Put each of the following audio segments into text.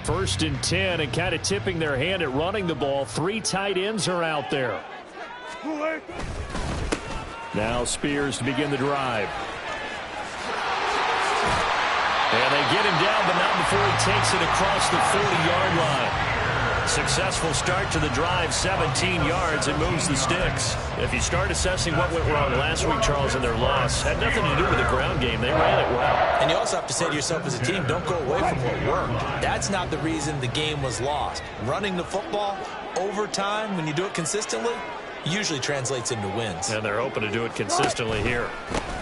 1st and 10, and kind of tipping their hand at running the ball. 3 tight ends are out there. Now Spears to begin the drive. And they get him down, but not before he takes it across the 40-yard line. Successful start to the drive, 17 yards, and moves the sticks. If you start assessing what went wrong last week, Charles, in their loss, had nothing to do with the ground game. They ran it well. And you also have to say to yourself as a team, don't go away from what worked. That's not the reason the game was lost. Running the football over time, when you do it consistently, usually translates into wins. And they're hoping to do it consistently here.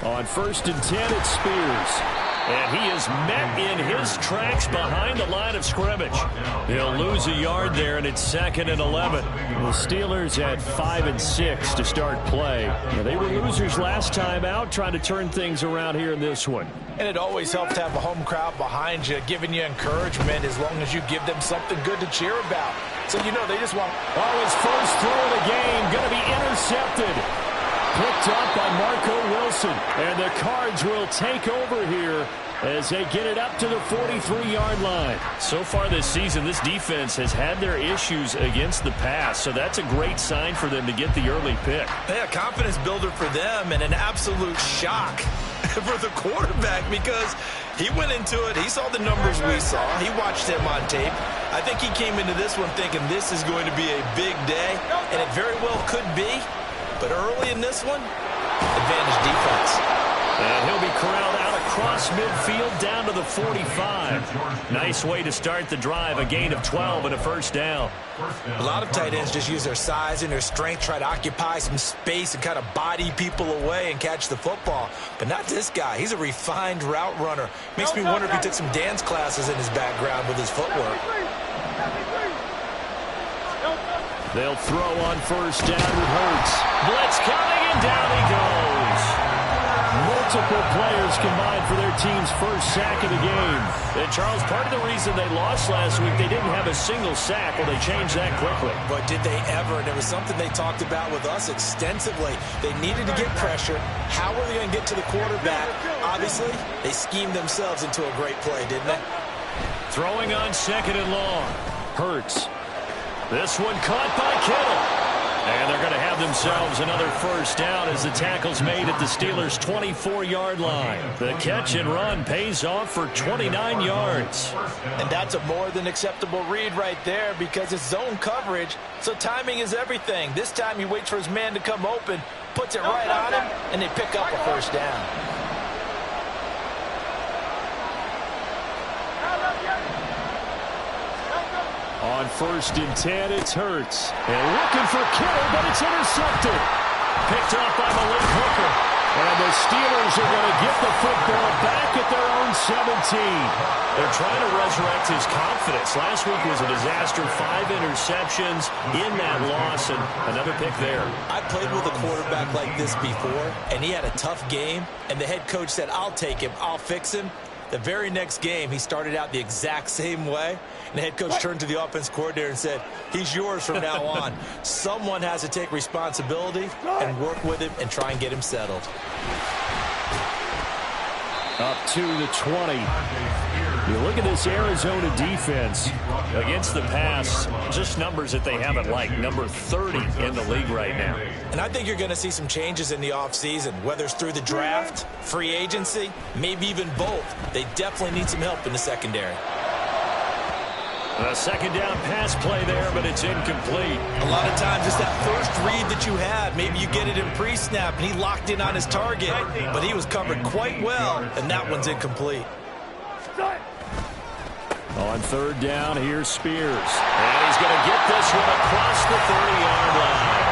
On 1st and 10, it's Spears. And he is met in his tracks behind the line of scrimmage. He'll lose a yard there, and it's 2nd and 11. The Steelers had 5 and 6 to start play. Now, they were losers last time out, trying to turn things around here in this one. And it always helps to have a home crowd behind you, giving you encouragement as long as you give them something good to cheer about. So, you know, they just want... Oh, his first throw of the game, going to be intercepted. Picked up by Marco Wilson. And the Cards will take over here as they get it up to the 43-yard line. So far this season, this defense has had their issues against the pass, so that's a great sign for them to get the early pick. Yeah, confidence builder for them and an absolute shock for the quarterback because he went into it. He saw the numbers we saw. He watched him on tape. I think he came into this one thinking this is going to be a big day, and it very well could be. But early in this one, advantage defense. And he'll be corralled out across midfield down to the 45. Nice way to start the drive. A gain of 12 and a first down. A lot of tight ends just use their size and their strength, try to occupy some space and kind of body people away and catch the football. But not this guy. He's a refined route runner. Makes me wonder if he took some dance classes in his background with his footwork. They'll throw on first down with Hurts. Blitz coming, and down he goes. Multiple players combined for their team's first sack of the game. And, Charles, part of the reason they lost last week, they didn't have a single sack. Well, they changed that quickly. But did they ever? And it was something they talked about with us extensively. They needed to get pressure. How were they going to get to the quarterback? Obviously, they schemed themselves into a great play, didn't they? Throwing on 2nd and long. Hurts. This one caught by Kittle. And they're going to have themselves another first down as the tackle's made at the Steelers' 24-yard line. The catch and run pays off for 29 yards. And that's a more than acceptable read right there because it's zone coverage, so timing is everything. This time he waits for his man to come open, puts it right on him, and they pick up a first down. On 1st and 10, it's Hurts. And looking for Kittle, but it's intercepted. Picked up by Malik Hooker. And the Steelers are going to get the football back at their own 17. They're trying to resurrect his confidence. Last week was a disaster. 5 interceptions in that loss, and another pick there. I played with a quarterback like this before, and he had a tough game, and the head coach said, I'll take him, I'll fix him. The very next game, he started out the exact same way. And the head coach turned to the offense coordinator and said, he's yours from now on. Someone has to take responsibility and work with him and try and get him settled. Up to the 20. You look at this Arizona defense against the pass, just numbers that they haven't liked. Number 30 in the league right now. And I think you're going to see some changes in the offseason, whether it's through the draft, free agency, maybe even both. They definitely need some help in the secondary. A 2nd down pass play there, but it's incomplete. A lot of times it's that first read that you had. Maybe you get it in pre-snap, and he locked in on his target, but he was covered quite well, and that one's incomplete. On 3rd down, here's Spears. And he's going to get this one across the 30-yard line.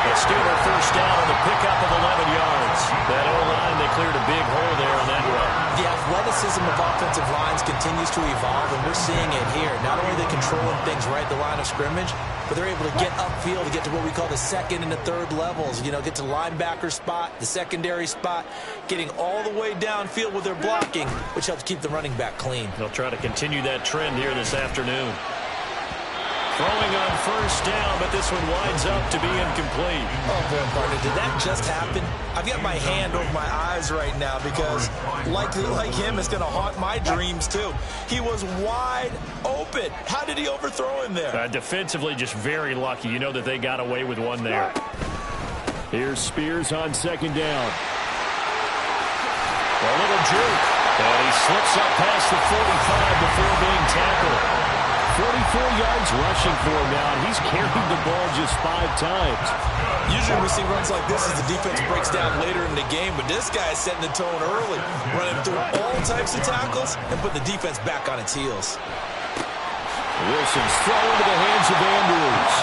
A Steeler first down on the pickup of 11 yards. That O-line, they cleared a big hole there on that run. The athleticism of offensive lines continues to evolve, and we're seeing it here. Not only are they controlling things right at the line of scrimmage, but they're able to get upfield to get to what we call the 2nd and the 3rd levels. You know, get to the linebacker spot, the secondary spot, getting all the way downfield with their blocking, which helps keep the running back clean. They'll try to continue that trend here this afternoon. Throwing on first down, but this one winds up to be incomplete. Oh, boy, partner, did that just happen? I've got my hand over my eyes right now because, like him, it's going to haunt my dreams, too. He was wide open. How did he overthrow him there? Defensively, just very lucky. You know that they got away with one there. Here's Spears on second down. A little juke. And he slips up past the 45 before being tackled. 44 yards rushing for him now, and he's carried the ball just 5 times. Usually we see runs like this as the defense breaks down later in the game, but this guy is setting the tone early, running through all types of tackles and put the defense back on its heels. Wilson's throw into the hands of Andrews.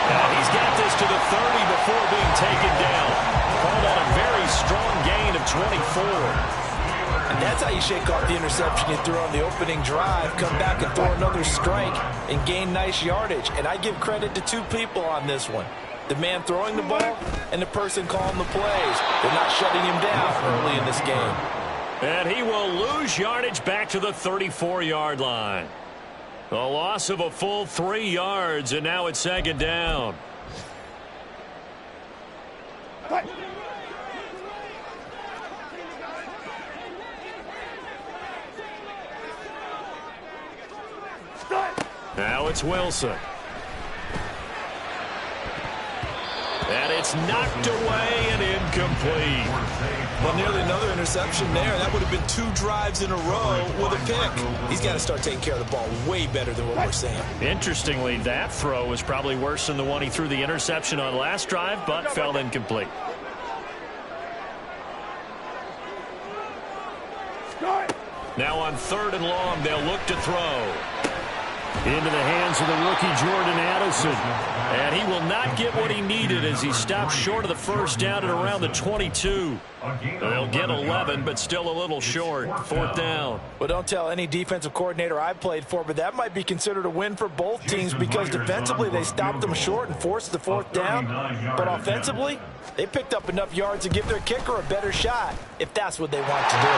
And he's got this to the 30 before being taken down. Called on a very strong gain of 24. And that's how you shake off the interception you threw on the opening drive, come back and throw another strike and gain nice yardage. And I give credit to 2 people on this one. The man throwing the ball and the person calling the plays. They're not shutting him down early in this game. And he will lose yardage back to the 34-yard line. A loss of a full 3 yards, and now it's second down. Now it's Wilson. And it's knocked away and incomplete. Well, nearly another interception there. That would have been 2 drives in a row with a pick. He's got to start taking care of the ball way better than what we're seeing. Interestingly, that throw was probably worse than the one he threw the interception on last drive, but fell incomplete. Now on 3rd and long, they'll look to throw. Into the hands of the rookie Jordan Addison. And he will not get what he needed as he stops short of the first down at around the 22. They'll get 11, but still a little short. 4th down. Well, don't tell any defensive coordinator I played for, but that might be considered a win for both teams because defensively they stopped them short and forced the 4th down. But offensively, they picked up enough yards to give their kicker a better shot if that's what they want to do.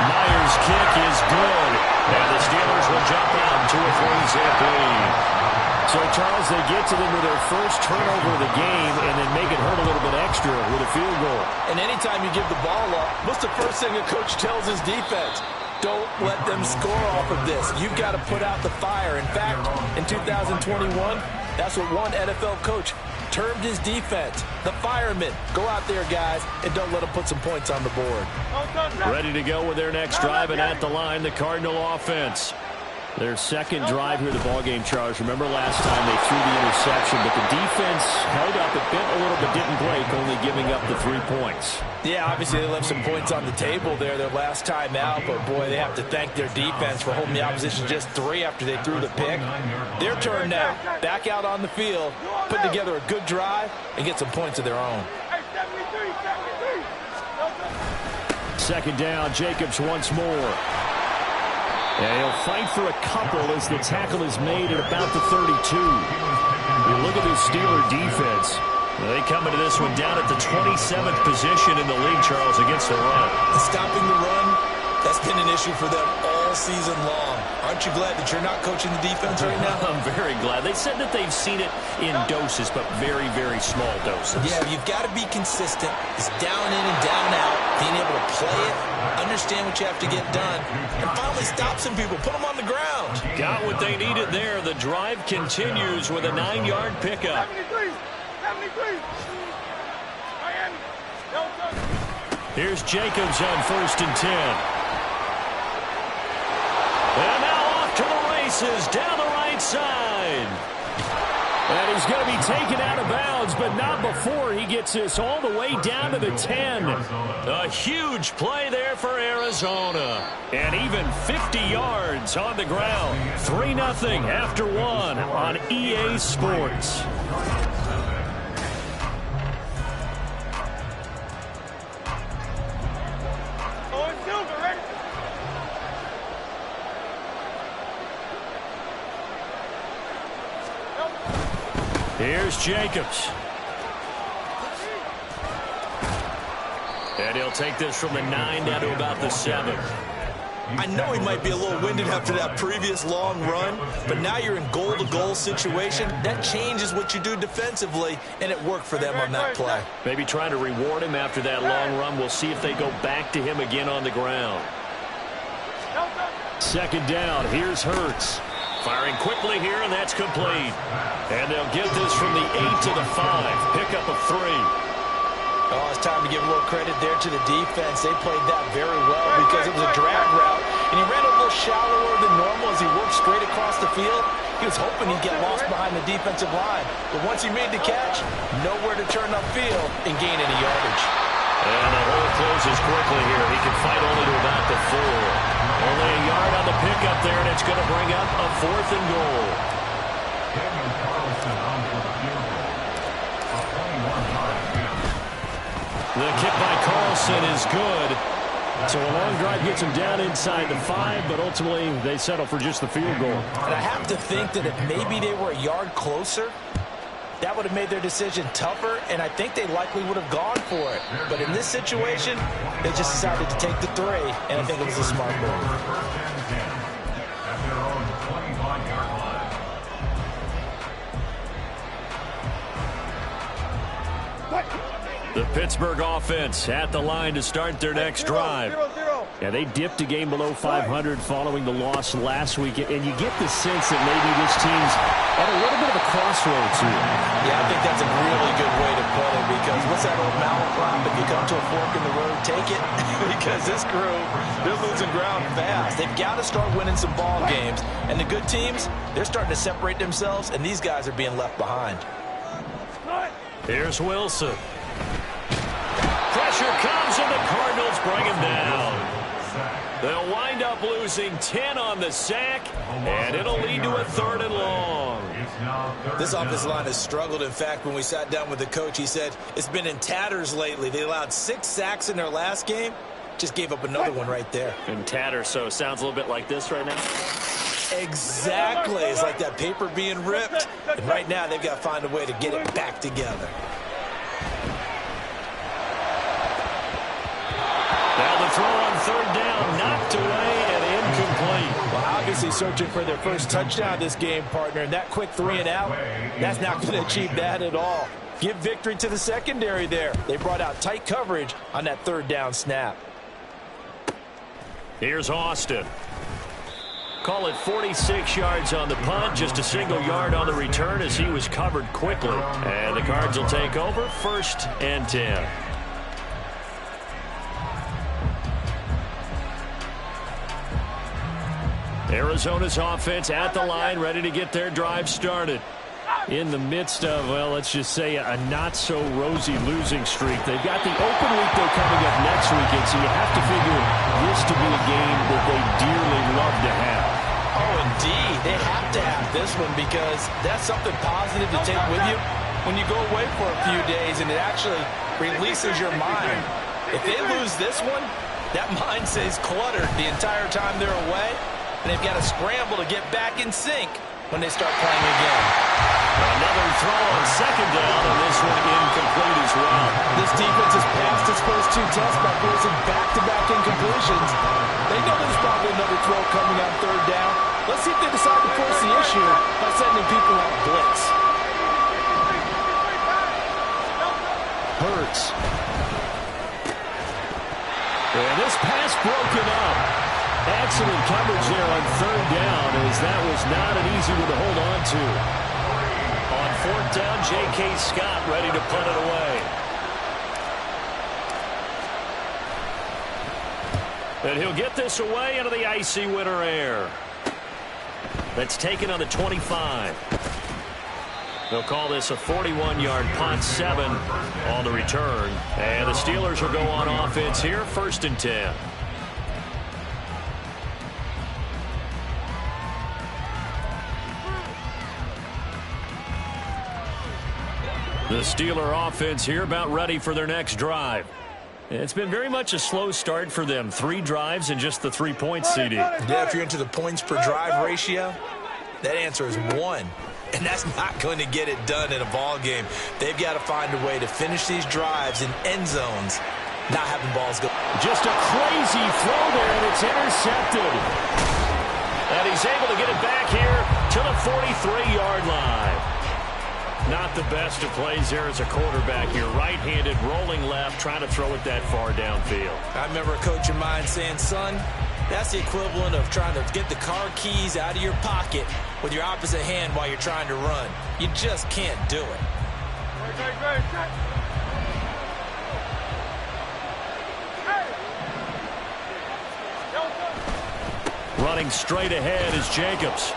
Myers' kick is good. And the Steelers will jump out to a 3-zip lead. So, Charles, they get to them with their first turnover of the game and then make it hurt a little bit extra with a field goal. And anytime you give the ball up, what's the first thing a coach tells his defense? Don't let them score off of this. You've got to put out the fire. In fact, in 2021, that's what one NFL coach termed his defense, the firemen. Go out there, guys, and don't let them put some points on the board. Ready to go with their next drive, and at the line, the Cardinal offense. Their second drive here, the ballgame, Charles. Remember last time they threw the interception, but the defense held up. It bent a little but didn't break, only giving up the 3 points. Yeah, obviously they left some points on the table there their last time out, but boy, they have to thank their defense for holding the opposition just 3 after they threw the pick. Their turn now. Back out on the field, put together a good drive, and get some points of their own. Second down, Jacobs once more. And he'll fight for a couple as the tackle is made at about the 32. You look at this Steeler defense. They come into this one down at the 27th position in the league, Charles, against the run. Stopping the run, that's been an issue for them all season long. Aren't you glad that you're not coaching the defense right now? I'm very glad. They said that they've seen it in doses, but very, very small doses. Yeah, you've got to be consistent. It's down in and down out, being able to play it, understand what you have to get done, and finally stop some people, put them on the ground. Got what they needed there. The drive continues with a 9-yard pickup. 73. Here's Jacobs on 1st and 10. And now off to the races down the right side. And he's going to be taken out of bounds, but not before he gets this all the way down to the 10. A huge play there for Arizona. And even 50 yards on the ground. 3-0 after 1 on EA Sports. Here's Jacobs. And he'll take this from the 9 down to about the 7. I know he might be a little winded after that previous long run, but now you're in goal-to-goal situation. That changes what you do defensively, and it worked for them on that play. Maybe trying to reward him after that long run. We'll see if they go back to him again on the ground. Second down, here's Hurts. Firing quickly here, and that's complete. And they'll get this from the 8 to the 5. Pickup of 3. Oh, it's time to give a little credit there to the defense. They played that very well because it was a drag route, and he ran a little shallower than normal as he worked straight across the field. He was hoping he'd get lost behind the defensive line. But once he made the catch, nowhere to turn upfield and gain any yardage. And the hole closes quickly here. He can fight only to about the 4. Only a yard on the pickup there, and it's going to bring up a 4th and goal. The kick by Carlson is good. So a long drive gets him down inside the 5, but ultimately they settle for just the field goal. And I have to think that if maybe they were a yard closer, that would have made their decision tougher, and I think they likely would have gone for it. But in this situation, they just decided to take the 3, and I think it was a smart move. The Pittsburgh offense at the line to start their next drive. Yeah, they dipped a game below 500 following the loss last week, and you get the sense that maybe this team's at a little bit of a crossroads here. Yeah, I think that's a really good way to put it, because what's that old malaprop? If you come to a fork in the road, take it. Because this crew, they're losing ground fast. They've got to start winning some ball games, and the good teams, they're starting to separate themselves, and these guys are being left behind. Here's Wilson. Pressure comes, and the Cardinals bring him down. They'll wind up losing 10 on the sack, and it'll lead to a 3rd and long. This offensive line has struggled. In fact, when we sat down with the coach, he said it's been in tatters lately. They allowed 6 sacks in their last game. Just gave up another one right there. In tatters, so it sounds a little bit like this right now. Exactly. It's like that paper being ripped. And right now, they've got to find a way to get it back together. Now the throw on 3rd down, knocked away and incomplete. Well, obviously searching for their first touchdown this game, partner, and that quick 3 and out, that's not going to achieve that at all. Give victory to the secondary there. They brought out tight coverage on that 3rd down snap. Here's Austin. Call it 46 yards on the punt, just a single yard on the return as he was covered quickly. And the Cards will take over, 1st and 10. Arizona's offense at the line, ready to get their drive started. In the midst of, well, let's just say a not-so-rosy losing streak. They've got the open week, though, coming up next weekend, so you have to figure this to be a game that they dearly love to have. Oh, indeed. They have to have this one because that's something positive to take with you when you go away for a few days, and it actually releases your mind. If they lose this one, that mind stays cluttered the entire time they're away, and they've got to scramble to get back in sync when they start playing again. Another throw on 2nd down, and this one incomplete as well. This defense has passed its first 2 tests by forcing back-to-back incompletions. They know there's probably another throw coming on 3rd down. Let's see if they decide to force the issue by sending people on blitz. Hurts. And this pass broken up. Excellent coverage there on 3rd down, as that was not an easy one to hold on to. On 4th down, J.K. Scott ready to punt it away. And he'll get this away into the icy winter air. That's taken on the 25. They'll call this a 41-yard punt, 7 on the return. And the Steelers will go on offense here, 1st and 10. The Steeler offense here about ready for their next drive. It's been very much a slow start for them. 3 drives and just the 3 points, CD. Yeah, if you're into the points per drive ratio, that answer is 1. And that's not going to get it done in a ball game. They've got to find a way to finish these drives in end zones not having balls go. Just a crazy throw there, and it's intercepted. And he's able to get it back here to the 43-yard line. Not the best of plays there as a quarterback here. Right-handed, rolling left, trying to throw it that far downfield. I remember a coach of mine saying, son, that's the equivalent of trying to get the car keys out of your pocket with your opposite hand while you're trying to run. You just can't do it. Running straight ahead is Jacobs.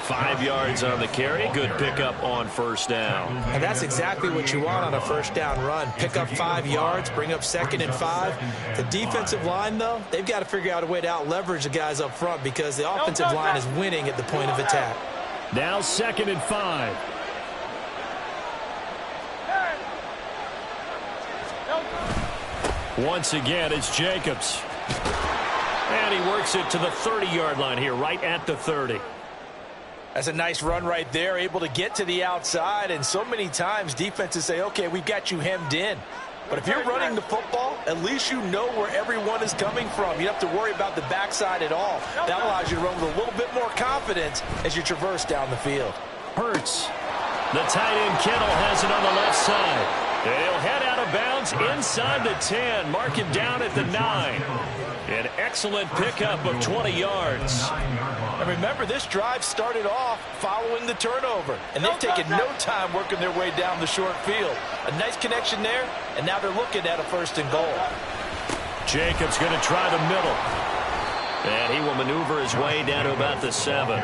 5 yards on the carry. Good pickup on first down. And that's exactly what you want on a first down run. Pick up 5 yards, bring up 2nd and 5. The defensive line, though, they've got to figure out a way to out-leverage the guys up front because the offensive line is winning at the point of attack. Now 2nd and 5. Once again, it's Jacobs. And he works it to the 30-yard line here, right at the 30. That's a nice run right there, able to get to the outside. And so many times defenses say, okay, we've got you hemmed in. But if you're running the football, at least you know where everyone is coming from. You don't have to worry about the backside at all. That allows you to run with a little bit more confidence as you traverse down the field. Hurts. The tight end Kittle has it on the left side. He'll head out of bounds inside the 10. Mark him down at the 9. An excellent pickup of 20 yards. And remember, this drive started off following the turnover. And they've taken no time working their way down the short field. A nice connection there, and now they're looking at a 1st and goal. Jacobs going to try the middle. And he will maneuver his way down to about the 7.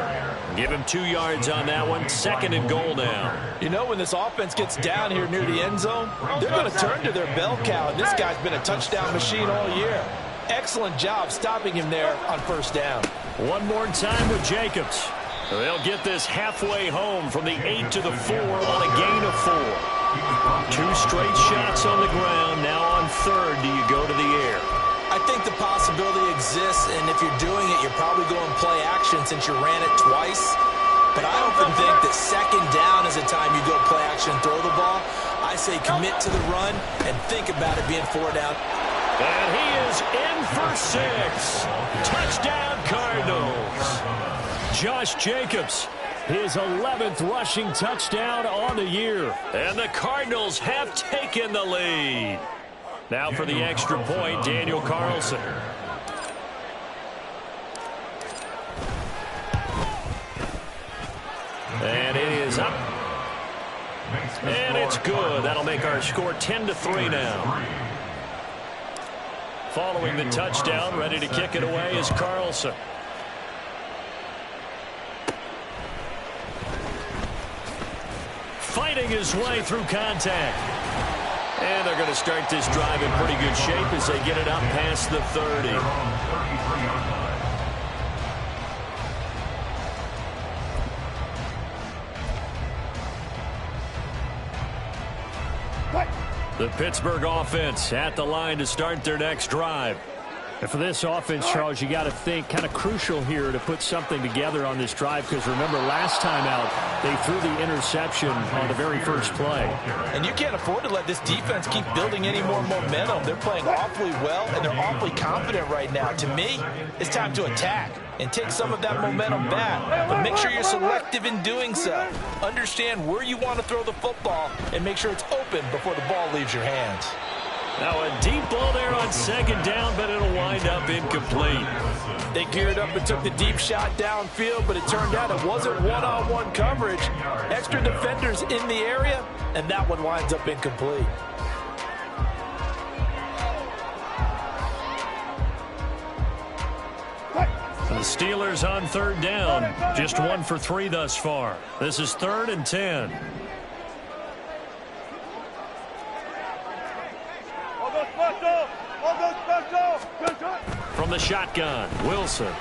Give him 2 yards on that one. 2nd and goal now. You know, when this offense gets down here near the end zone, they're going to turn to their bell cow. And this guy's been a touchdown machine all year. Excellent job stopping him there on 1st down. One more time with Jacobs. They'll get this halfway home from the 8 to the 4 on a gain of 4. 2 straight shots on the ground. Now on 3rd, do you go to the air? I think the possibility exists, and if you're doing it, you're probably going play action since you ran it twice. But I often think that 2nd down is the time you go play action and throw the ball. I say commit to the run and think about it being 4 down. And he is in for 6. Touchdown, Cardinals. Josh Jacobs, his 11th rushing touchdown on the year. And the Cardinals have taken the lead. Now for the extra point, Daniel Carlson. And it is up. And it's good. That'll make our score 10-3 now. Following the touchdown, ready to kick it away is Carlson. Fighting his way through contact. And they're going to start this drive in pretty good shape as they get it up past the 30. The Pittsburgh offense at the line to start their next drive. And for this offense, Charles, you got to think kind of crucial here to put something together on this drive because remember last time out they threw the interception on the very first play. And you can't afford to let this defense keep building any more momentum. They're playing awfully well and they're awfully confident right now. To me, it's time to attack and take some of that momentum back. But make sure you're selective in doing so. Understand where you want to throw the football and make sure it's open before the ball leaves your hands. Now a deep ball there on 2nd down, but it'll wind up incomplete. They geared up and took the deep shot downfield, but it turned out it wasn't one-on-one coverage. Extra defenders in the area, and that one winds up incomplete. The Steelers on 3rd down. Just 1 for 3 thus far. This is 3rd and 10. From the shotgun, Wilson.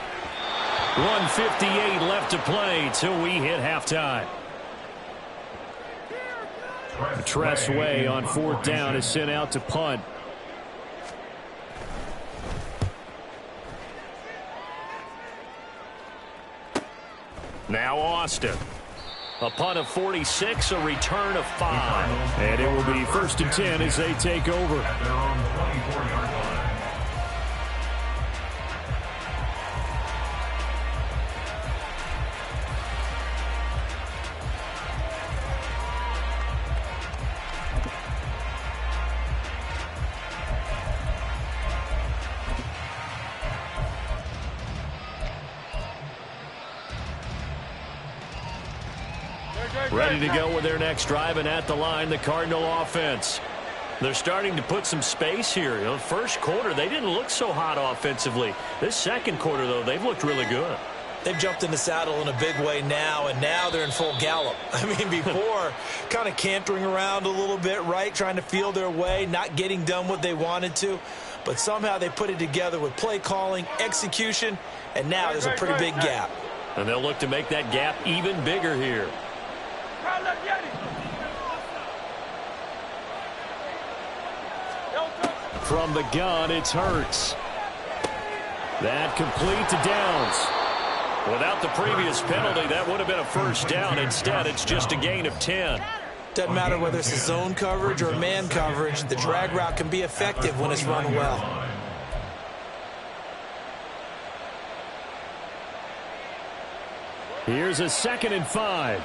1:58 left to play till we hit halftime. Tress Way on 4th down is sent out to punt. Now Austin. A punt of 46, a return of 5. And it will be 1st and 10 as they take over. Ready to go with their next drive, and at the line, the Cardinal offense. They're starting to put some space here. You know, first quarter, they didn't look so hot offensively. This second quarter, though, they've looked really good. They've jumped in the saddle in a big way now, and now they're in full gallop. I mean, before, kind of cantering around a little bit, right, trying to feel their way, not getting done what they wanted to. But somehow they put it together with play calling, execution, and now there's a pretty big gap. And they'll look to make that gap even bigger here. From the gun, it's Hurts. That complete to Downs. Without the previous penalty, that would have been a first down. Instead, it's just a gain of 10. Doesn't matter whether it's a zone coverage or man coverage, the drag route can be effective when it's run well. Here's a 2nd and 5.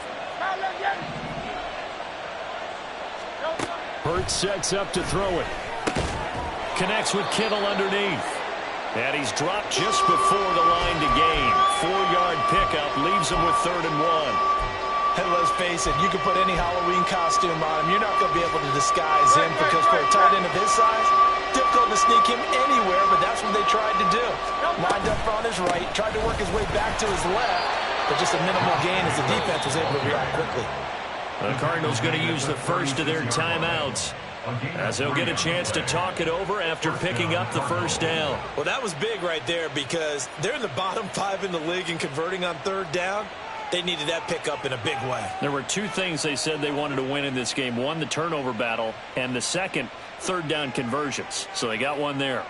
Hurts sets up to throw it. Connects with Kittle underneath. And he's dropped just before the line to gain. 4-yard pickup leaves him with 3rd and 1. And let's face it, you can put any Halloween costume on him. You're not going to be able to disguise him because for a tight end of his size, difficult to sneak him anywhere, but that's what they tried to do. Lined up on his right, tried to work his way back to his left, but just a minimal gain as the defense was able to react quickly. The Cardinals going to use the first of their timeouts, as they'll get a chance to talk it over after picking up the first down. Well, that was big right there because they're in the bottom 5 in the league and converting on 3rd down. They needed that pickup in a big way. There were 2 things they said they wanted to win in this game. One, the turnover battle, and the second, 3rd down conversions. So they got one there.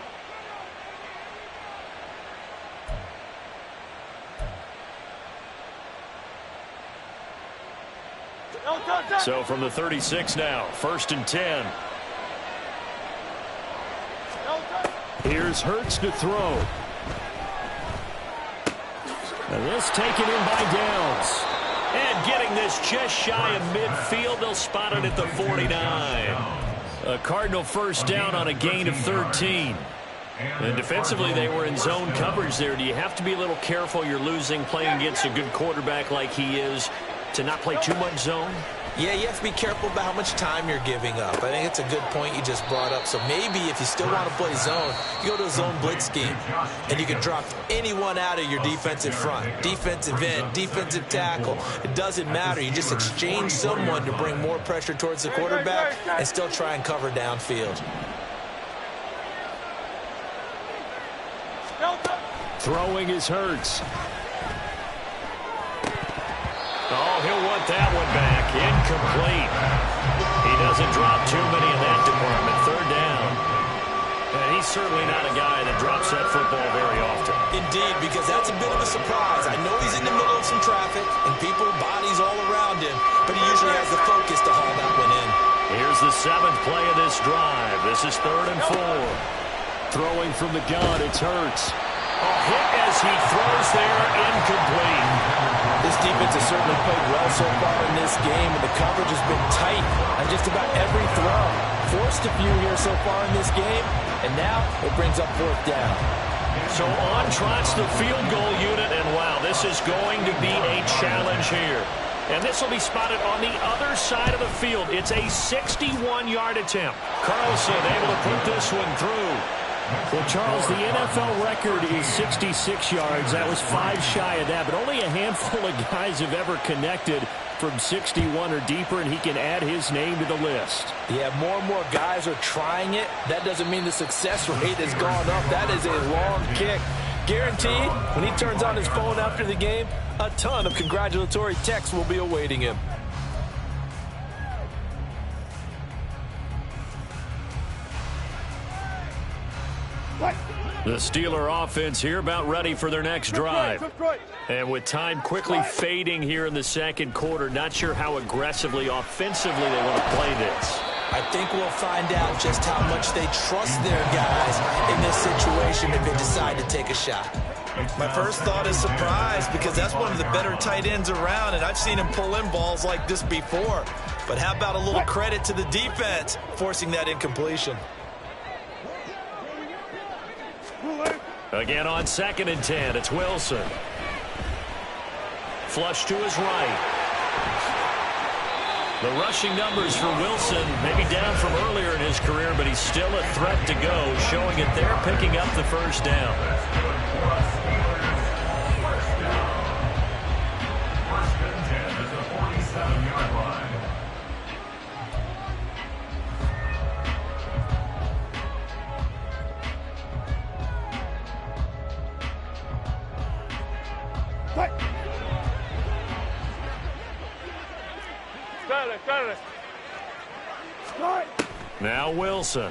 So from the 36 now, 1st and 10. Here's Hurts to throw. And this taken in by Downs. And getting this just shy of midfield, they'll spot it at the 49. A Cardinal first down on a gain of 13. And defensively, they were in zone coverage there. Do you have to be a little careful? You're losing playing against a good quarterback like he is to not play too much zone? Yeah, you have to be careful about how much time you're giving up. I think it's a good point you just brought up. So maybe if you still want to play zone, you go to a zone blitz scheme, and you can drop anyone out of your defensive front. Defensive end, defensive tackle. It doesn't matter. You just exchange someone to bring more pressure towards the quarterback and still try and cover downfield. Throwing is Hurts. Oh, he'll want that one back. Incomplete. He doesn't drop too many in that department. 3rd down. And he's certainly not a guy that drops that football very often. Indeed, because that's a bit of a surprise. I know he's in the middle of some traffic and people, bodies all around him, but he usually has the focus to haul that one in. Here's the 7th play of this drive. This is 3rd and 4. Throwing from the gun, it's Hurts. A hit as he throws there, incomplete. This defense has certainly played well so far in this game, and the coverage has been tight on just about every throw. Forced a few here so far in this game, and now it brings up 4th down. So on trots the field goal unit, and wow, this is going to be a challenge here. And this will be spotted on the other side of the field. It's a 61-yard attempt. Carlson able to put this one through. Well, Charles, the NFL record is 66 yards. That was 5 shy of that, but only a handful of guys have ever connected from 61 or deeper, and he can add his name to the list. Yeah, more and more guys are trying it. That doesn't mean the success rate has gone up. That is a long kick. Guaranteed, when he turns on his phone after the game, a ton of congratulatory texts will be awaiting him. The Steeler offense here about ready for their next drive. And with time quickly fading here in the second quarter, not sure how aggressively, offensively they want to play this. I think we'll find out just how much they trust their guys in this situation if they decide to take a shot. My first thought is surprise, because that's one of the better tight ends around, and I've seen him pull in balls like this before. But how about a little credit to the defense forcing that incompletion? Again on 2nd and 10, it's Wilson. Flush to his right. The rushing numbers for Wilson maybe down from earlier in his career, but he's still a threat to go, showing it there, picking up the first down. Now Wilson.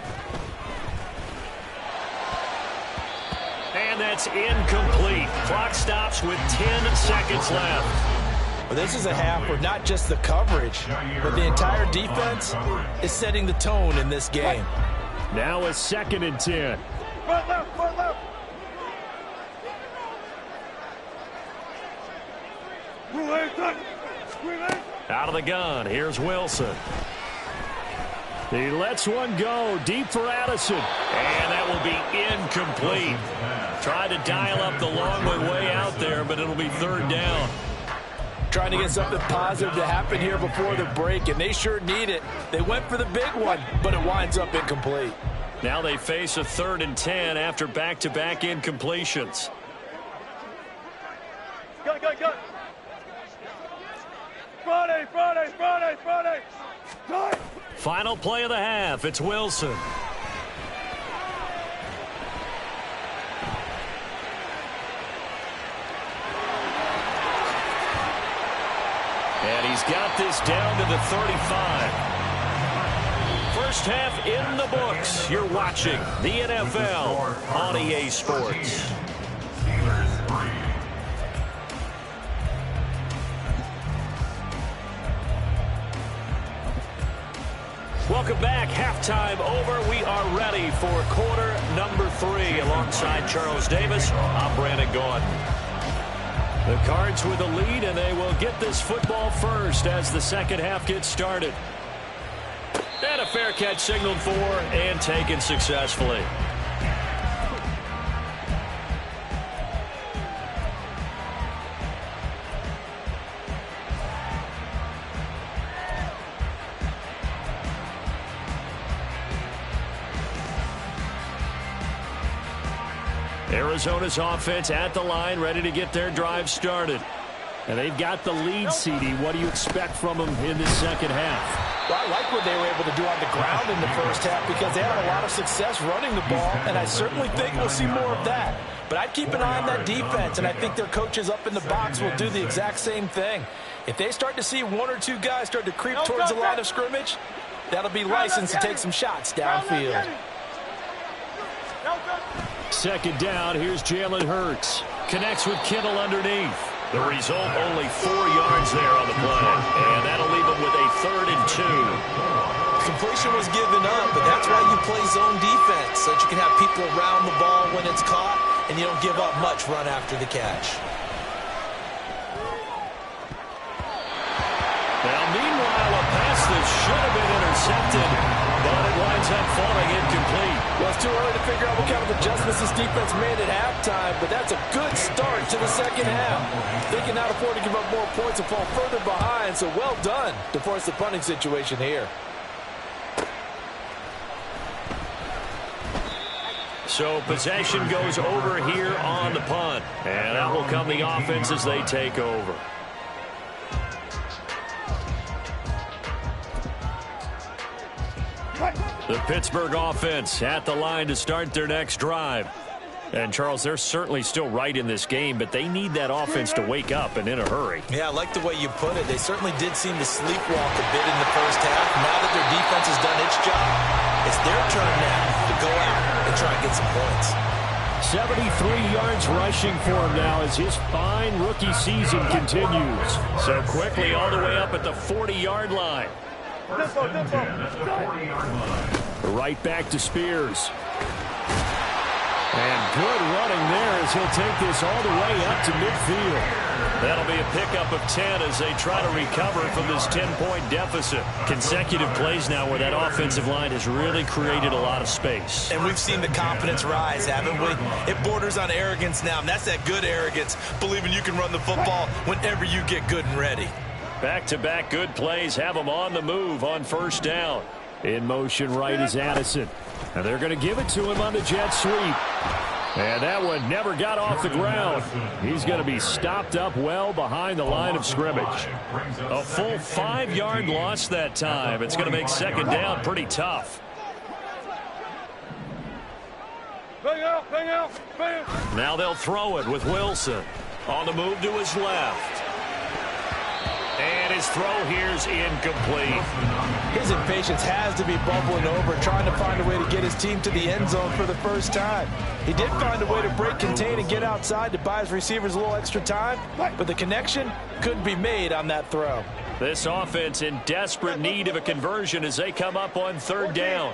And that's incomplete. Clock stops with 10 seconds left. Well, this is a half where not just the coverage, but the entire defense is setting the tone in this game. Now a 2nd and 10. Front left, front left. Out of the gun, here's Wilson. He lets one go deep for Addison. And that will be incomplete. Tried to dial up the long way out there, but it'll be 3rd down. Trying to get something positive to happen here before the break, and they sure need it. They went for the big one, but it winds up incomplete. Now they face a 3rd and 10 after back-to-back incompletions. Go. Friday. Final play of the half. It's Wilson. And he's got this down to the 35. First half in the books. You're watching the NFL on EA Sports. Welcome back. Halftime over. We are ready for quarter number 3. Alongside Charles Davis, I'm Brandon Gaudin. The Cards with a lead, and they will get this football first as the second half gets started. And a fair catch signaled for and taken successfully. Arizona's offense at the line, ready to get their drive started. And they've got the lead, CD. What do you expect from them in this second half? Well, I like what they were able to do on the ground in the first half because they had a lot of success running the ball, and I certainly think we'll see more of that. But I'd keep an eye on that defense, and I think their coaches up in the box will do the exact same thing. If they start to see 1 or 2 guys start to creep towards the line of scrimmage, that'll be license to take some shots downfield. Second down, here's Jalen Hurts. Connects with Kittle underneath. The result, only 4 yards there on the play. And that'll leave him with a 3rd and 2. Completion was given up, but that's why you play zone defense, so that you can have people around the ball when it's caught, and you don't give up much run after the catch. Now, meanwhile, a pass that should have been intercepted, but it winds up falling incomplete. Well, it's too early to figure out what kind of adjustments this defense made at halftime, but that's a good start to the second half. They cannot afford to give up more points and fall further behind, so well done to force the punting situation here. So possession goes over here on the punt, and out will come the offense as they take over. The Pittsburgh offense at the line to start their next drive. And, Charles, they're certainly still right in this game, but they need that offense to wake up and in a hurry. Yeah, I like the way you put it. They certainly did seem to sleepwalk a bit in the first half. Now that their defense has done its job, it's their turn now to go out and try and get some points. 73 yards rushing for him now as his fine rookie season continues. So quickly all the way up at the 40-yard line. Right back to Spears. And good running there as he'll take this all the way up to midfield. That'll be a pickup of 10 as they try to recover from this 10-point deficit. Consecutive plays now where that offensive line has really created a lot of space. And we've seen the confidence rise, haven't we? It borders on arrogance now, and that's that good arrogance, believing you can run the football whenever you get good and ready. Back-to-back good plays have them on the move on first down. In motion right is Addison. And they're going to give it to him on the jet sweep. And that one never got off the ground. He's going to be stopped up well behind the line of scrimmage. A full 5-yard loss that time. It's going to make second down pretty tough. Now they'll throw it with Wilson. On the move to his left. And his throw here's incomplete. His impatience has to be bubbling over, trying to find a way to get his team to the end zone for the first time. He did find a way to break contain and get outside to buy his receivers a little extra time, but the connection couldn't be made on that throw. This offense in desperate need of a conversion as they come up on third down.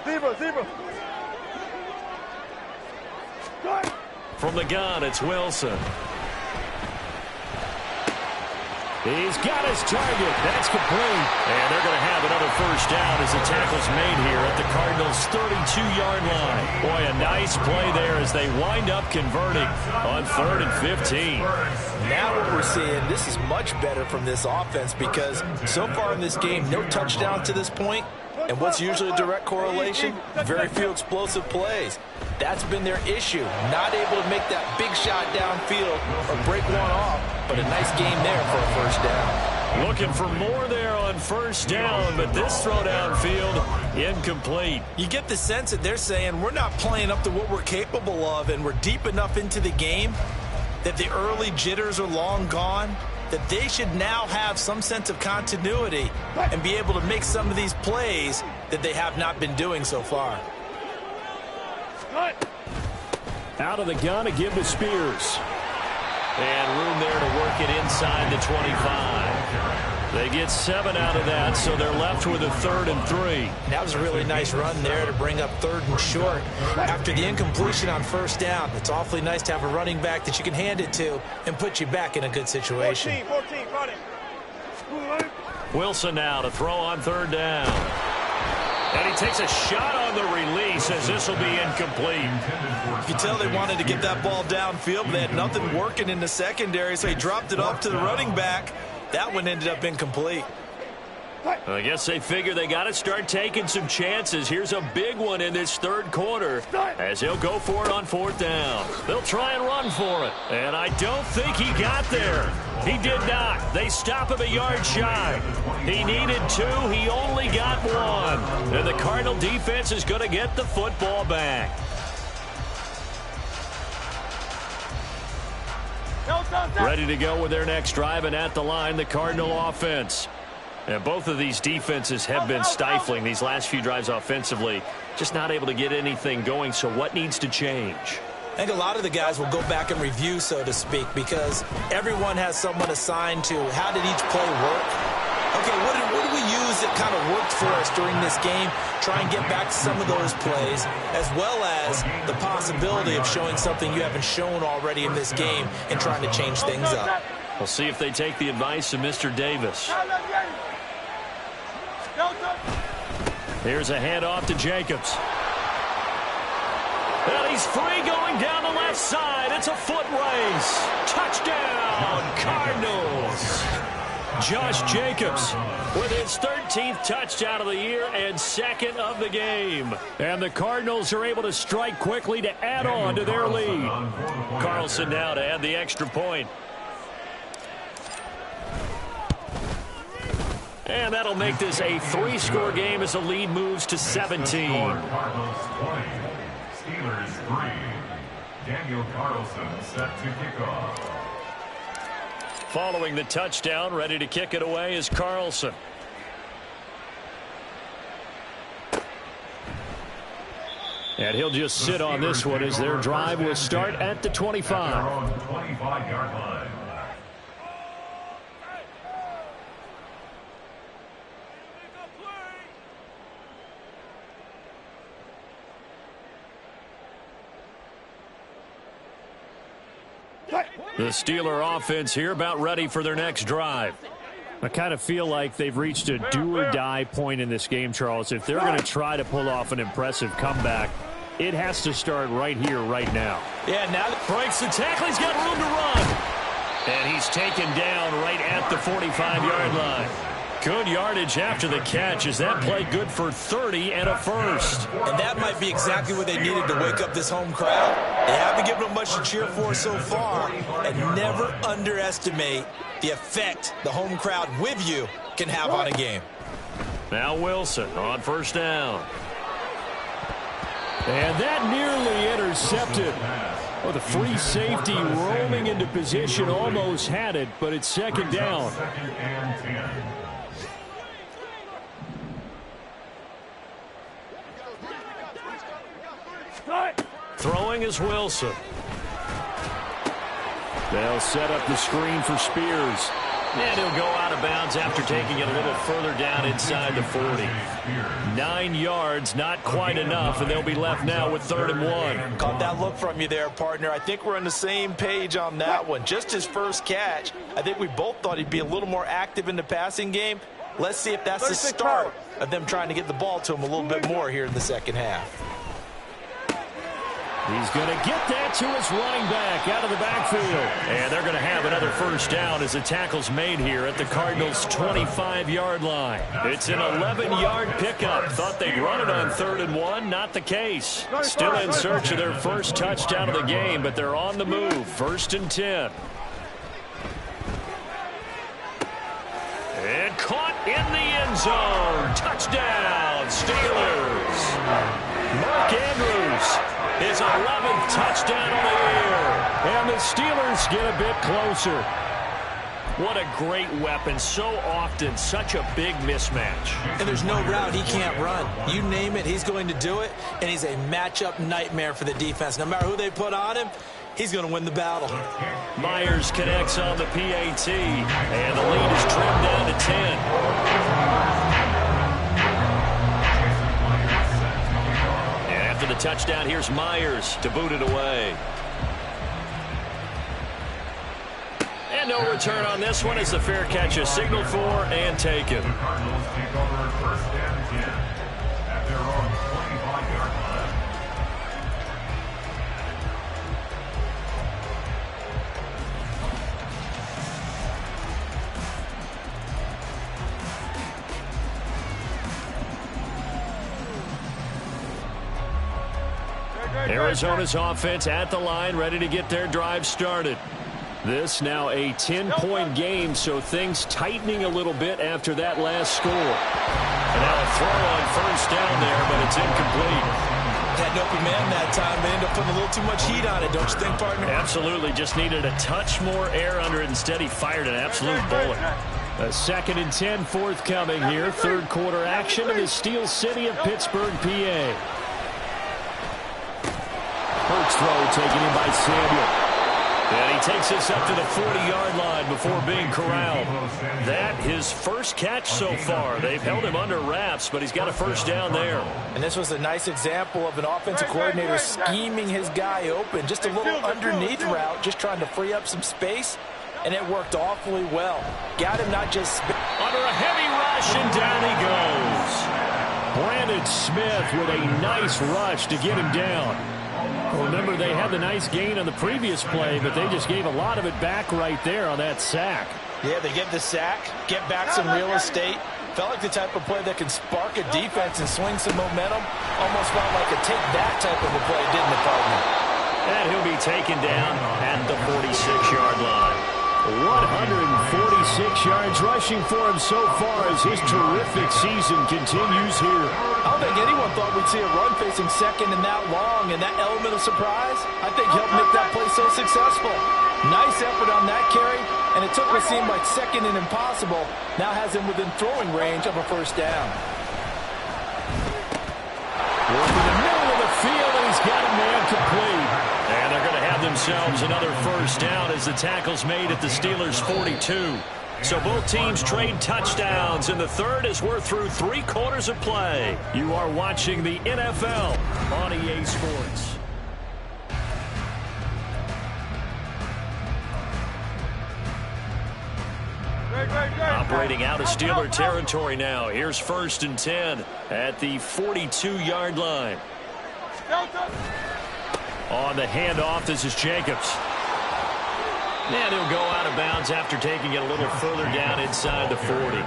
Zebra. From the gun, it's Wilson. He's got his target. That's complete. And they're going to have another first down as the tackle's made here at the Cardinals' 32-yard line. Boy, a nice play there as they wind up converting on 3rd and 15. Now what we're seeing, this is much better from this offense because so far in this game, no touchdown to this point. And what's usually a direct correlation? Very few explosive plays. That's been their issue. Not able to make that big shot downfield or break one off, but a nice game there for a first down. Looking for more there on first down, but this throw downfield incomplete. You get the sense that they're saying we're not playing up to what we're capable of, and we're deep enough into the game that the early jitters are long gone, that they should now have some sense of continuity and be able to make some of these plays that they have not been doing so far. Out of the gun to give to Spears. And room there to work it inside the 25. They get 7 out of that, so they're left with a 3rd and 3. That was a really nice run there to bring up 3rd and short. After the incompletion on first down, it's awfully nice to have a running back that you can hand it to and put you back in a good situation. 14, Wilson now to throw on 3rd down. And he takes a shot on the release as this will be incomplete. You can tell they wanted to get that ball downfield, but they had nothing working in the secondary, so he dropped it off to the running back. That one ended up incomplete. I guess they figure they got to start taking some chances. Here's a big one in this 3rd quarter as he'll go for it on 4th down. They'll try and run for it, and I don't think he got there. He did not. They stop him a yard shy. He needed 2. He only got 1. And the Cardinal defense is going to get the football back. Ready to go with their next drive, and at the line, the Cardinal offense. And both of these defenses have been stifling these last few drives offensively. Just not able to get anything going, so what needs to change? I think a lot of the guys will go back and review, so to speak, because everyone has someone assigned to how did each play work. Okay, what did we use that kind of worked for us during this game? Try and get back to some of those plays, as well as the possibility of showing something you haven't shown already in this game and trying to change things up. We'll see if they take the advice of Mr. Davis. Here's a handoff to Jacobs. And he's free going down the left side. It's a foot race. Touchdown, Cardinals. Josh Jacobs with his 13th touchdown of the year and 2nd of the game. And the Cardinals are able to strike quickly to add on to their lead. Carlson now to add the extra point. And that'll make this a 3-score game as the lead moves to 17. Cardinals 20, Steelers 3. Daniel Carlson set to kick off. Following the touchdown, ready to kick it away is Carlson. And he'll just sit on this one as their drive will start at the 25. On the 25-yard line. The Steeler offense here about ready for their next drive. I kind of feel like they've reached a do-or-die point in this game, Charles. If they're going to try to pull off an impressive comeback, it has to start right here, right now. Yeah, now that Breaks the tackle. He's got room to run. And he's taken down right at the 45-yard line. Good yardage after the catch. Is that play good for 30 and a first? And that might be exactly what they needed to wake up this home crowd. They haven't given them much to cheer for so far. And never underestimate the effect the home crowd with you can have on a game. Now Wilson on first down. And that nearly intercepted. Well, the free safety roaming into position almost had it, but it's second down. Second and 10. Throwing is Wilson. They'll set up the screen for Spears. And he'll go out of bounds after taking it a little further down inside the 40. 9 yards, not quite enough, and they'll be left now with 3rd and 1. Caught that look from you there, partner. I think we're on the same page on that one. Just his first catch. I think we both thought he'd be a little more active in the passing game. Let's see if that's the start of them trying to get the ball to him a little bit more here in the second half. He's going to get that to his running back out of the backfield. And they're going to have another first down as the tackle's made here at the Cardinals' 25-yard line. It's an 11-yard pickup. Thought they'd run it on 3rd and 1. Not the case. Still in search of their first touchdown of the game, but they're on the move. 1st and 10. And caught in the end zone. Touchdown, Steelers. Mark Andrews. His 11th touchdown of the year. And the Steelers get a bit closer. What a great weapon. So often, such a big mismatch. And there's no route he can't run. You name it, he's going to do it. And he's a matchup nightmare for the defense. No matter who they put on him, he's going to win the battle. Myers connects on the PAT. And the lead is trimmed down to 10. The touchdown, here's Myers to boot it away. And no return on this one as the fair catch is signaled for and taken. The Cardinals take over 1st and 10 at their own 25-yard line. Arizona's offense at the line, ready to get their drive started. This now a 10-point game, so things tightening a little bit after that last score. And now a throw on first down there, but it's incomplete. Had an open man that time. They ended up putting a little too much heat on it, don't you think, partner? Absolutely. Just needed a touch more air under it. Instead, he fired an absolute bullet. A 2nd and 10 forthcoming here. 3rd quarter action in the Steel City of Pittsburgh, PA. Hurts throw taken in by Samuel. And he takes this up to the 40-yard line before being corralled. That his first catch so far. They've held him under wraps, but he's got a first down there. And this was a nice example of an offensive coordinator scheming his guy open. Just a little underneath route, just trying to free up some space, and it worked awfully well. Got him not just under a heavy rush, and down he goes. Brandon Smith with a nice rush to get him down. Remember, they had the nice gain on the previous play, but they just gave a lot of it back right there on that sack. Yeah, they get the sack, get back some real estate. Felt like the type of play that can spark a defense and swing some momentum. Almost felt like a take-that type of a play, didn't it, partner? And he'll be taken down at the 46-yard line. 146 yards rushing for him so far as his terrific season continues here. I don't think anyone thought we'd see a run facing second and that long, and that element of surprise, I think helped make that play so successful. Nice effort on that carry, and it took what seemed like second and impossible. Now has him within throwing range of a first down. Working the middle of the field, and he's got a man complete. And they're going to have themselves another first down as the tackle's made at the Steelers' 42. So both teams trade touchdowns, and the third as we're through 3 quarters of play. You are watching the NFL on EA Sports. Operating out of Steeler territory now. Here's 1st and 10 at the 42-yard line. On the handoff, this is Jacobs. And he'll go out of bounds after taking it a little further down inside the 40.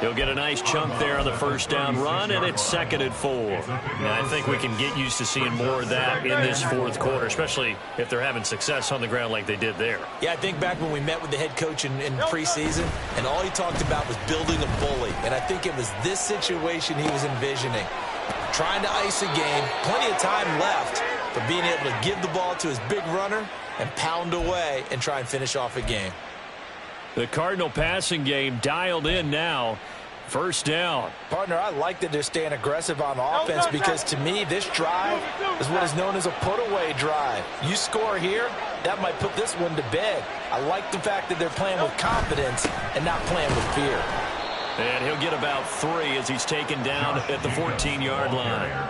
He'll get a nice chunk there on the first down run, and it's 2nd and 4. And I think we can get used to seeing more of that in this 4th quarter, especially if they're having success on the ground like they did there. Yeah, I think back when we met with the head coach in preseason, and all he talked about was building a bully. And I think it was this situation he was envisioning. Trying to ice a game, plenty of time left, but being able to give the ball to his big runner and pound away and try and finish off a game. The Cardinal passing game dialed in now. First down. Partner, I like that they're staying aggressive on offense because to me this drive is what is known as a put-away drive. You score here, that might put this one to bed. I like the fact that they're playing with confidence and not playing with fear. And he'll get about 3 as he's taken down at the 14-yard line.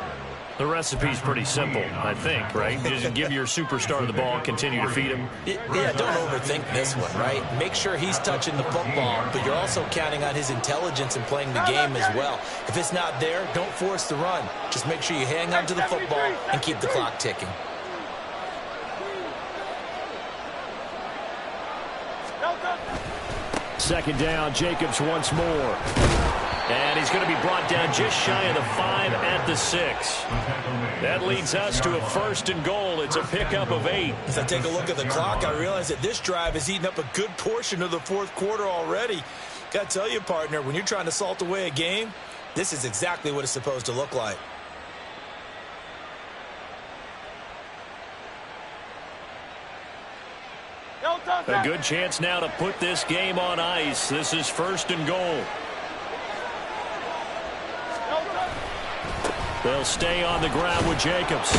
The recipe's pretty simple, I think, right? Just give your superstar the ball and continue to feed him. Yeah, don't overthink this one, right? Make sure he's touching the football, but you're also counting on his intelligence in playing the game as well. If it's not there, don't force the run. Just make sure you hang on to the football and keep the clock ticking. Second down, Jacobs once more. And he's going to be brought down just shy of the 5 at the 6. That leads us to a 1st and goal. It's a pickup of 8. As I take a look at the clock, I realize that this drive has eaten up a good portion of the 4th quarter already. Got to tell you, partner, when you're trying to salt away a game, this is exactly what it's supposed to look like. A good chance now to put this game on ice. This is 1st and goal. They'll stay on the ground with Jacobs.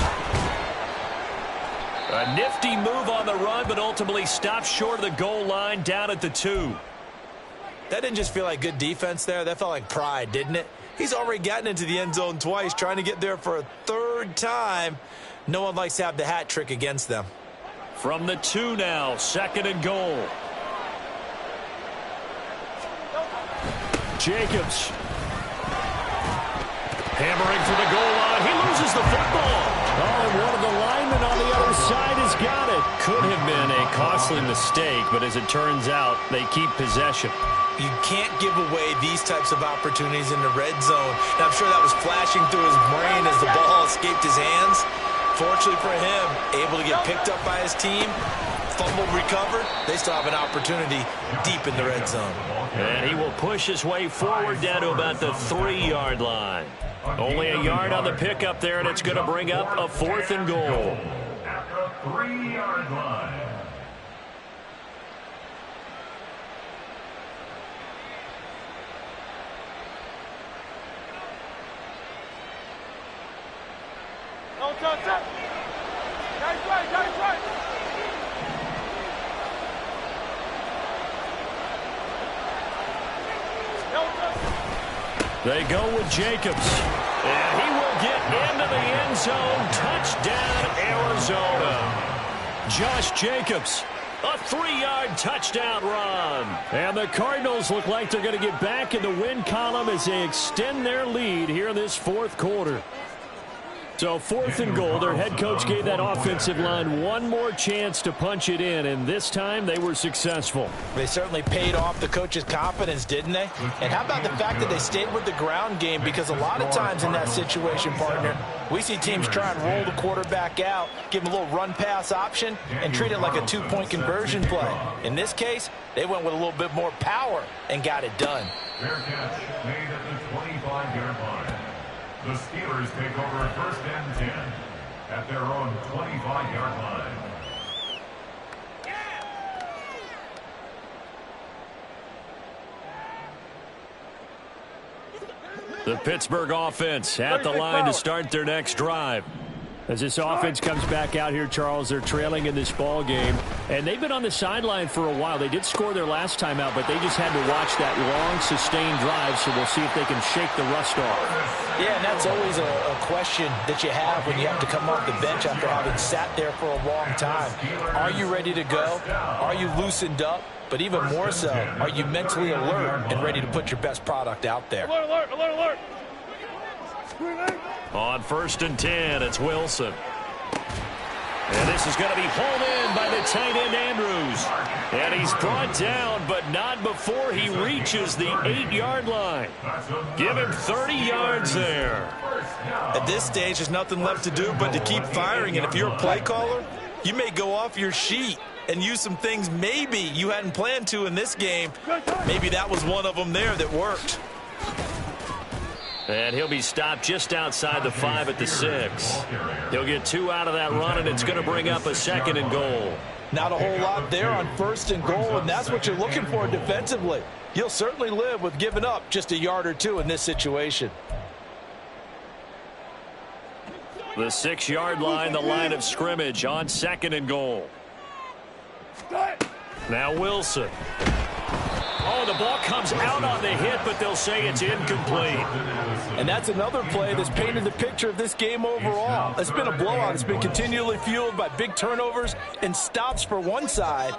A nifty move on the run, but ultimately stops short of the goal line down at the 2. That didn't just feel like good defense there. That felt like pride, didn't it? He's already gotten into the end zone twice, trying to get there for a 3rd time. No one likes to have the hat trick against them. From the 2 now, 2nd and goal. Jacobs. Hammering for the goal line. He loses the football. Oh, and one of the linemen on the other side has got it. Could have been a costly mistake, but as it turns out, they keep possession. You can't give away these types of opportunities in the red zone. Now, I'm sure that was flashing through his brain as the ball escaped his hands. Fortunately for him, able to get picked up by his team, fumbled, recovered. They still have an opportunity deep in the red zone. And he will push his way forward down to about the 3-yard line. Only a yard on the pickup there, and it's going to bring up a 4th and goal. At the 3-yard line. They go with Jacobs. And he will get into the end zone. Touchdown, Arizona. Josh Jacobs, a 3-yard touchdown run. And the Cardinals look like they're going to get back in the win column as they extend their lead here in this 4th quarter. So 4th and goal. Their head coach gave that offensive line one more chance to punch it in, and this time they were successful. They certainly paid off the coach's confidence, didn't they? And how about the fact that they stayed with the ground game? Because a lot of times in that situation, partner, we see teams try and roll the quarterback out, give him a little run-pass option, and treat it like a 2-point conversion play. In this case, they went with a little bit more power and got it done. Fair catch made at the 25-yard line. The Steelers take over 1st and 10 at their own 25-yard line. The Pittsburgh offense at the line to start their next drive. As this offense comes back out here, Charles, they're trailing in this ball game. And they've been on the sideline for a while. They did score their last time out, but they just had to watch that long, sustained drive, so we'll see if they can shake the rust off. Yeah, and that's always a question that you have when you have to come off the bench after having sat there for a long time. Are you ready to go? Are you loosened up? But even more so, are you mentally alert and ready to put your best product out there? Alert, alert, alert, alert. On 1st and 10, it's Wilson. And this is going to be hauled in by the tight end, Andrews. And he's brought down, but not before he reaches the 8-yard line. Give him 30 yards there. At this stage, there's nothing left to do but to keep firing. And if you're a play caller, you may go off your sheet and use some things maybe you hadn't planned to in this game. Maybe that was one of them there that worked. And he'll be stopped just outside the 5 at the 6. He'll get 2 out of that run, and it's going to bring up a 2nd and goal. Not a whole lot there on 1st and goal, and that's what you're looking for defensively. You'll certainly live with giving up just a yard or 2 in this situation. The 6-yard line, the line of scrimmage on 2nd and goal. Now Wilson. Oh, the ball comes out on the hit, but they'll say it's incomplete. And that's another play that's painted the picture of this game overall. It's been a blowout. It's been continually fueled by big turnovers and stops for one side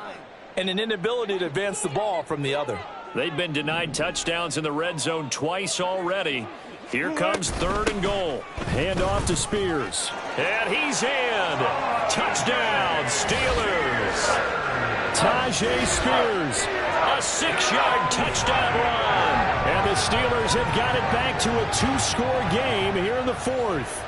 and an inability to advance the ball from the other. They've been denied touchdowns in the red zone twice already. Here comes 3rd and goal. Hand off to Spears. And he's in. Touchdown, Steelers. Tyjae Spears, a 6-yard touchdown run. And the Steelers have got it back to a 2-score game here in the 4th.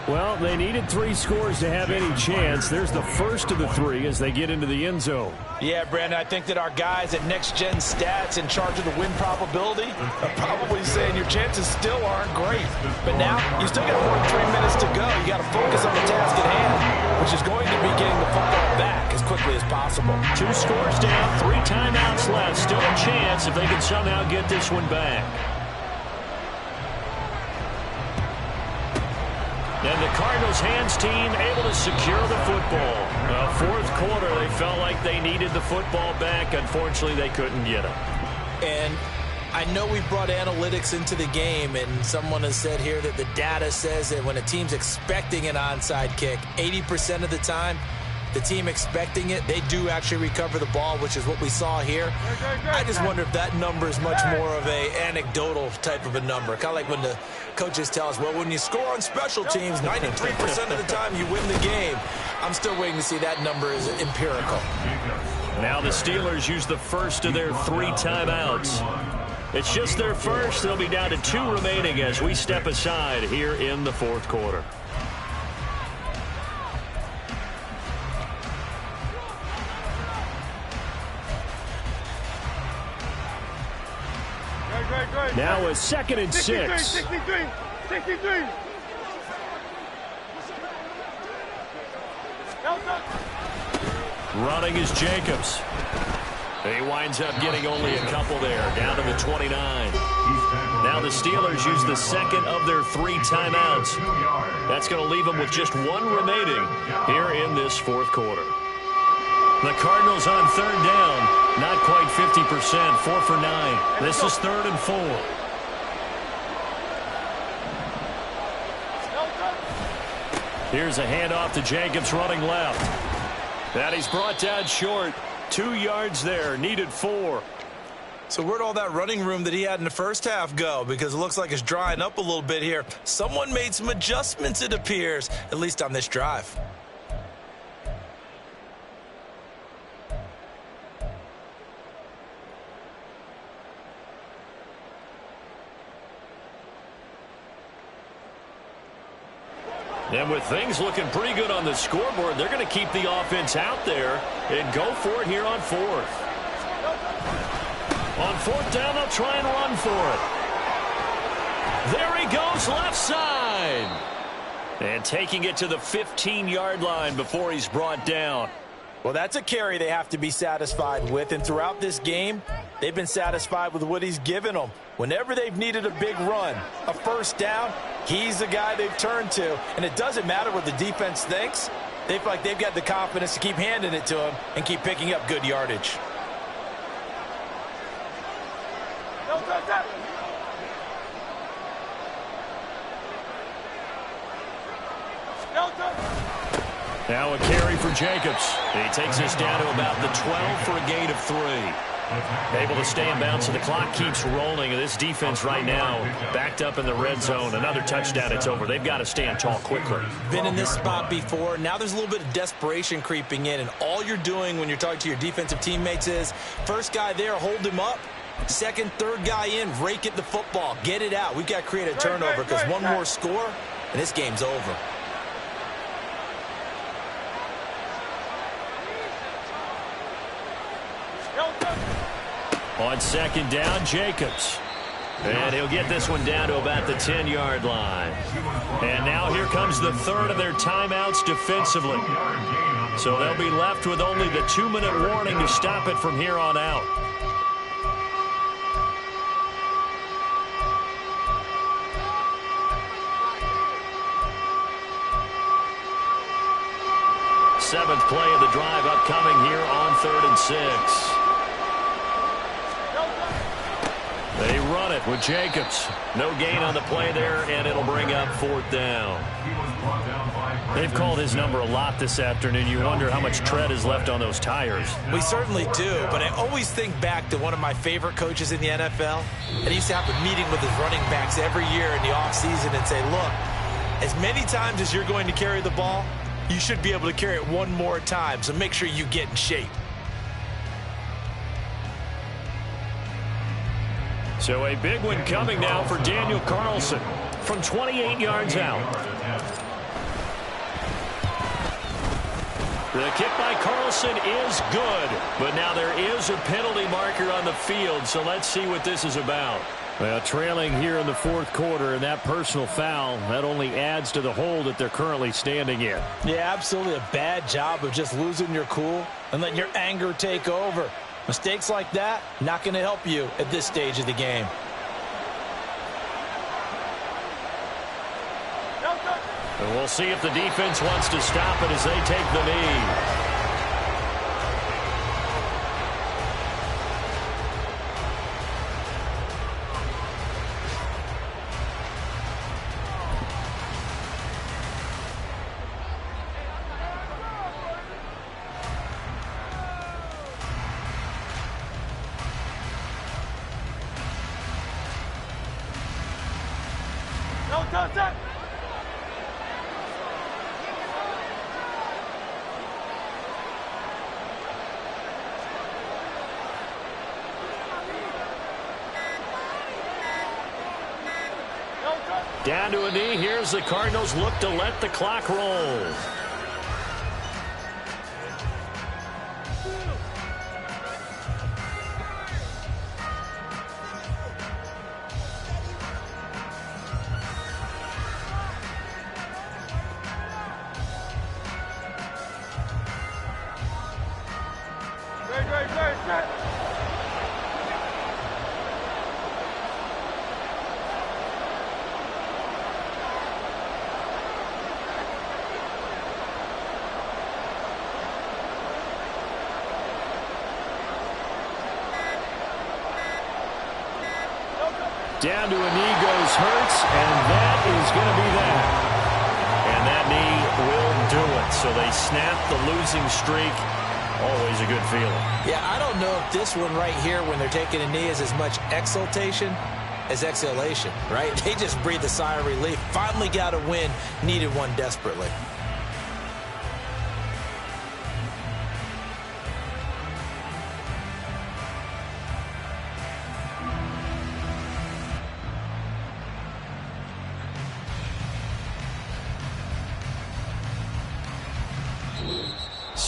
Well, they needed 3 scores to have any chance. There's the first of the 3 as they get into the end zone. Yeah, Brandon, I think that our guys at Next Gen Stats in charge of the win probability are probably saying your chances still aren't great. But now, you still got more than 3 minutes to go. You got to focus on the task at hand, which is going to be getting the football back as quickly as possible. 2 scores down, 3 timeouts left. Still a chance if they can somehow get this one back. And the Cardinals hands team able to secure the football. 4th quarter, they felt like they needed the football back. Unfortunately, they couldn't get it. And I know we brought analytics into the game, and someone has said here that the data says that when a team's expecting an onside kick, 80% of the time, the team expecting it, they do actually recover the ball, which is what we saw here. I just wonder if that number is much more of a anecdotal type of a number. Kind of like when the coaches tell us, well, when you score on special teams, 93% of the time you win the game. I'm still waiting to see that number is empirical. Now the Steelers use the first of their 3 timeouts. It's just their first. They'll be down to 2 remaining as we step aside here in the 4th quarter. Now a 2nd and 6. 63. Running is Jacobs. He winds up getting only a couple there, down to the 29. Now the Steelers use the 2nd of their 3 timeouts. That's going to leave them with just 1 remaining here in this 4th quarter. The Cardinals on 3rd down, not quite 50%, 4 for 9. This is 3rd and 4. Here's a handoff to Jacobs running left. That he's brought down short. 2 yards there, needed 4. So where'd all that running room that he had in the first half go? Because it looks like it's drying up a little bit here. Someone made some adjustments, it appears, at least on this drive. And with things looking pretty good on the scoreboard, they're going to keep the offense out there and go for it here on 4th. On 4th down, they'll try and run for it. There he goes, left side. And taking it to the 15-yard line before he's brought down. Well, that's a carry they have to be satisfied with. And throughout this game, They've been satisfied with what he's given them. Whenever they've needed a big run, a first down, he's the guy they've turned to. And it doesn't matter what the defense thinks. They feel like they've got the confidence to keep handing it to him and keep picking up good yardage. Now a carry for Jacobs. He takes us down to about the 12 for a gain of 3. Able to stay in bounds, so the clock keeps rolling. And this defense right now backed up in the red zone. Another touchdown, it's over. They've got to stand tall quickly. Been in this spot before. Now there's a little bit of desperation creeping in, and all you're doing when you're talking to your defensive teammates is first guy there, hold him up. Second, third guy in, rake at the football. Get it out. We've got to create a turnover because one more score, and this game's over. On second down, Jacobs. And he'll get this one down to about the 10-yard line. And now here comes the third of their timeouts defensively. So they'll be left with only the 2-minute warning to stop it from here on out. Seventh play of the drive upcoming here on 3rd and 6. They run it with Jacobs. No gain on the play there, and it'll bring up 4th down. They've called his number a lot this afternoon. You wonder how much tread is left on those tires. We certainly do, but I always think back to one of my favorite coaches in the NFL. And he used to have a meeting with his running backs every year in the offseason and say, look, as many times as you're going to carry the ball, you should be able to carry it one more time, so make sure you get in shape. So a big one coming now for Daniel Carlson from 28 yards out. The kick by Carlson is good, but now there is a penalty marker on the field, so let's see what this is about. Well, trailing here in the 4th quarter, and that personal foul, that only adds to the hole that they're currently standing in. Yeah, absolutely a bad job of just losing your cool and letting your anger take over. Mistakes like that, not going to help you at this stage of the game. And we'll see if the defense wants to stop it as they take the knee. Down to a knee. Here's the Cardinals look to let the clock roll. Down to a knee goes Hurts, and that is going to be that. And that knee will do it. So they snap the losing streak. Always a good feeling. Yeah, I don't know if this one right here, when they're taking a knee, is as much exultation as exhalation, right? They just breathe a sigh of relief. Finally got a win, needed one desperately.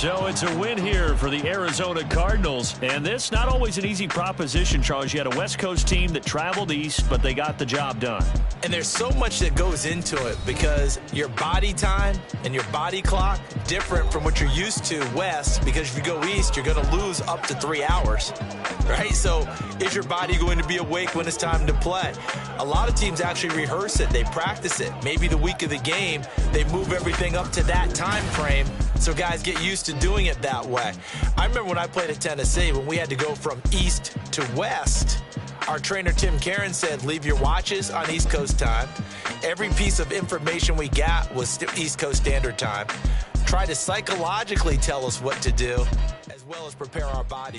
So it's a win here for the Arizona Cardinals. And this, not always an easy proposition, Charles. You had a West Coast team that traveled east, but they got the job done. And there's so much that goes into it because your body time and your body clock different from what you're used to west, because if you go east, you're going to lose up to 3 hours, right? So is your body going to be awake when it's time to play? A lot of teams actually rehearse it. They practice it. Maybe the week of the game, they move everything up to that time frame so guys get used to doing it that way. I remember when I played at Tennessee, when we had to go from east to west, our trainer, Tim Karen, said, leave your watches on East Coast time. Every piece of information we got was East Coast Standard Time. Try to psychologically tell us what to do, as well as prepare our bodies.